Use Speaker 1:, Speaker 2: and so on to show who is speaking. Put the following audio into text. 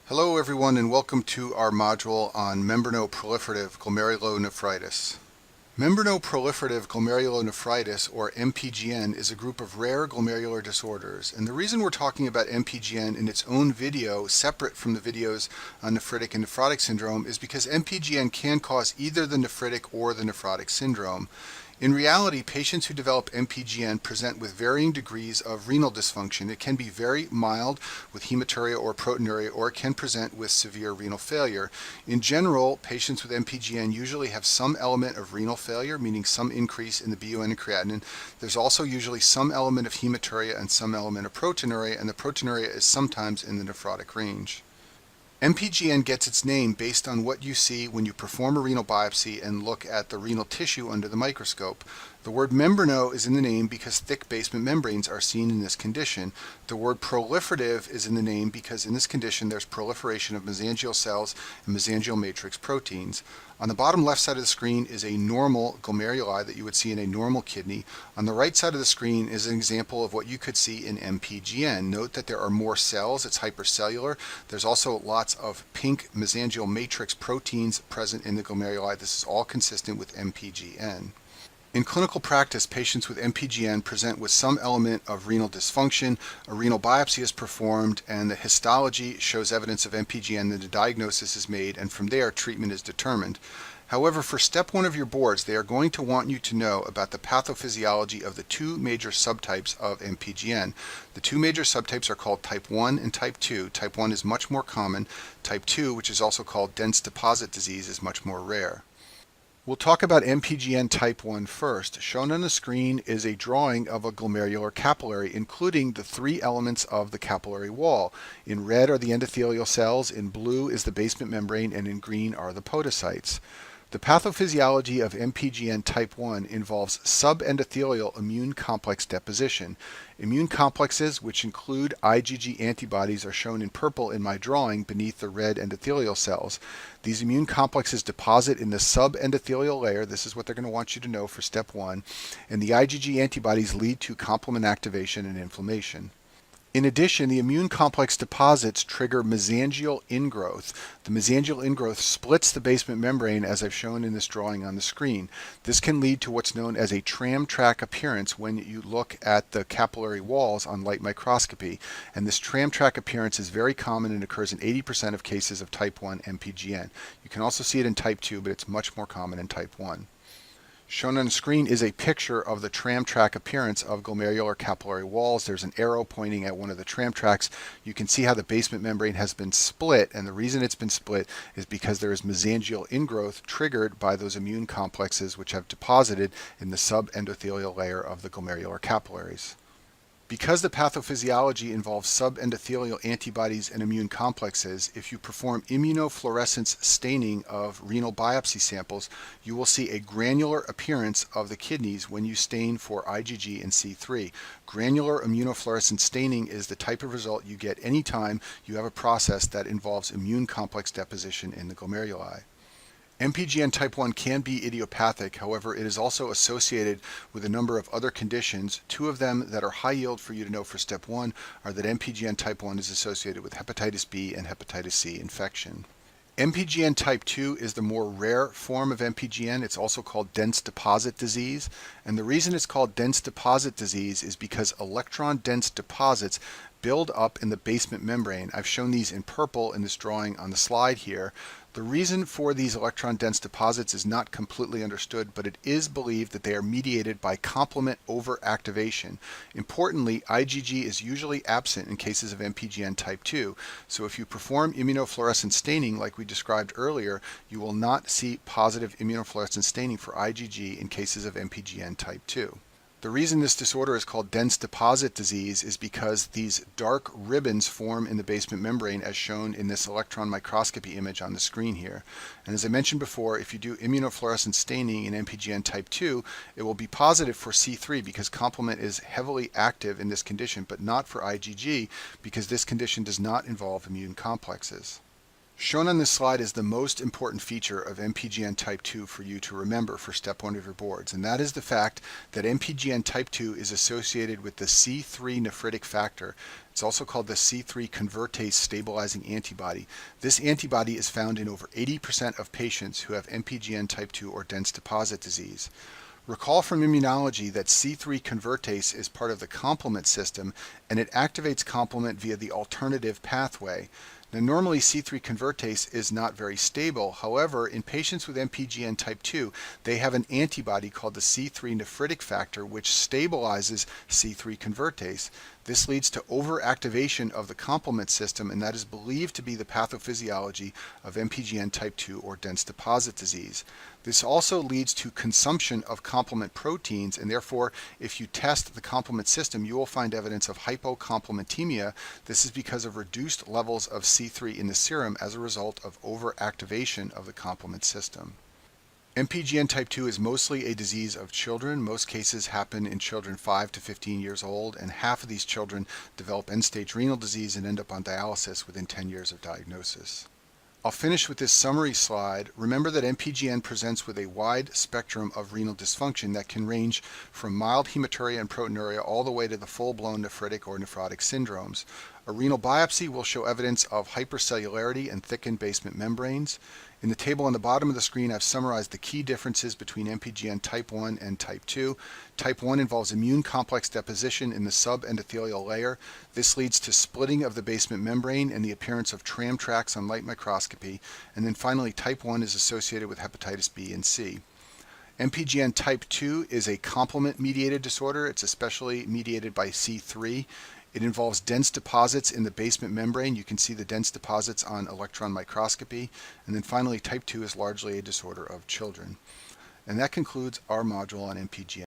Speaker 1: Hello everyone and welcome to our module on membranoproliferative glomerulonephritis. Membranoproliferative glomerulonephritis, or Mpgn, is a group of rare glomerular disorders. And the reason we're talking about Mpgn in its own video, separate from the videos on nephritic and nephrotic syndrome, is because Mpgn can cause either the nephritic or the nephrotic syndrome. In reality, patients who develop Mpgn present with varying degrees of renal dysfunction. It can be very mild with hematuria or proteinuria, or it can present with severe renal failure. In general, patients with Mpgn usually have some element of renal failure, meaning some increase in the BUN and creatinine. There's also usually some element of hematuria and some element of proteinuria, and the proteinuria is sometimes in the nephrotic range. Mpgn gets its name based on what you see when you perform a renal biopsy and look at the renal tissue under the microscope. The word membrano is in the name because thick basement membranes are seen in this condition. The word proliferative is in the name because in this condition there's proliferation of mesangial cells and mesangial matrix proteins. On the bottom left side of the screen is a normal glomeruli that you would see in a normal kidney. On the right side of the screen is an example of what you could see in Mpgn. Note that there are more cells, it's hypercellular. There's also lots of pink mesangial matrix proteins present in the glomeruli. This is all consistent with Mpgn. In clinical practice, patients with Mpgn present with some element of renal dysfunction. A renal biopsy is performed and the histology shows evidence of Mpgn, then a diagnosis is made, and from there treatment is determined. However, for step 1 of your boards, they are going to want you to know about the pathophysiology of the two major subtypes of Mpgn. The two major subtypes are called type 1 and type 2. Type 1 is much more common. Type 2, which is also called dense deposit disease, is much more rare. We'll talk about Mpgn type 1 first. Shown on the screen is a drawing of a glomerular capillary, including the three elements of the capillary wall. In red are the endothelial cells, in blue is the basement membrane, and in green are the podocytes. The pathophysiology of Mpgn type 1 involves subendothelial immune complex deposition. Immune complexes, which include IgG antibodies, are shown in purple in my drawing beneath the red endothelial cells. These immune complexes deposit in the subendothelial layer. This is what they're going to want you to know for step 1. And the IgG antibodies lead to complement activation and inflammation. In addition, the immune complex deposits trigger mesangial ingrowth. The mesangial ingrowth splits the basement membrane, as I've shown in this drawing on the screen. This can lead to what's known as a tram track appearance when you look at the capillary walls on light microscopy. And this tram track appearance is very common and occurs in 80% of cases of type 1 Mpgn. You can also see it in type 2, but it's much more common in type 1. Shown on the screen is a picture of the tram track appearance of glomerular capillary walls. There's an arrow pointing at one of the tram tracks. You can see how the basement membrane has been split, and the reason it's been split is because there is mesangial ingrowth triggered by those immune complexes which have deposited in the subendothelial layer of the glomerular capillaries. Because the pathophysiology involves subendothelial antibodies and immune complexes, if you perform immunofluorescence staining of renal biopsy samples, you will see a granular appearance of the kidneys when you stain for IgG and C3. Granular immunofluorescence staining is the type of result you get anytime you have a process that involves immune complex deposition in the glomeruli. Mpgn type 1 can be idiopathic, however, it is also associated with a number of other conditions. Two of them that are high yield for you to know for step 1 are that Mpgn type 1 is associated with hepatitis B and hepatitis C infection. Mpgn type 2 is the more rare form of Mpgn. It's also called dense deposit disease. And the reason it's called dense deposit disease is because electron dense deposits build up in the basement membrane. I've shown these in purple in this drawing on the slide here. The reason for these electron dense deposits is not completely understood, but it is believed that they are mediated by complement overactivation. Importantly, IgG is usually absent in cases of Mpgn type 2, so if you perform immunofluorescence staining like we described earlier, you will not see positive immunofluorescence staining for IgG in cases of Mpgn type 2. The reason this disorder is called dense deposit disease is because these dark ribbons form in the basement membrane as shown in this electron microscopy image on the screen here. And as I mentioned before, if you do immunofluorescence staining in Mpgn type 2, it will be positive for C3 because complement is heavily active in this condition, but not for IgG because this condition does not involve immune complexes. Shown on this slide is the most important feature of Mpgn type 2 for you to remember for step 1 of your boards, and that is the fact that Mpgn type 2 is associated with the C3 nephritic factor. It's also called the C3 convertase stabilizing antibody. This antibody is found in over 80% of patients who have Mpgn type 2 or dense deposit disease. Recall from immunology that C3 convertase is part of the complement system, and it activates complement via the alternative pathway. Now, normally C3 convertase is not very stable. However, in patients with Mpgn type 2, they have an antibody called the C3 nephritic factor, which stabilizes C3 convertase. This leads to overactivation of the complement system, and that is believed to be the pathophysiology of Mpgn type 2 or dense deposit disease. This also leads to consumption of complement proteins, and therefore, if you test the complement system, you will find evidence of hypocomplementemia. This is because of reduced levels of C3 in the serum as a result of overactivation of the complement system. Mpgn type 2 is mostly a disease of children. Most cases happen in children 5 to 15 years old, and half of these children develop end-stage renal disease and end up on dialysis within 10 years of diagnosis. I'll finish with this summary slide. Remember that Mpgn presents with a wide spectrum of renal dysfunction that can range from mild hematuria and proteinuria all the way to the full-blown nephritic or nephrotic syndromes. A renal biopsy will show evidence of hypercellularity and thickened basement membranes. In the table on the bottom of the screen, I've summarized the key differences between Mpgn type 1 and type 2. Type 1 involves immune complex deposition in the subendothelial layer. This leads to splitting of the basement membrane and the appearance of tram tracks on light microscopy. And then finally, type 1 is associated with hepatitis B and C. Mpgn type 2 is a complement-mediated disorder. It's especially mediated by C3. It involves dense deposits in the basement membrane. You can see the dense deposits on electron microscopy. And then finally, type 2 is largely a disorder of children. And that concludes our module on Mpgn.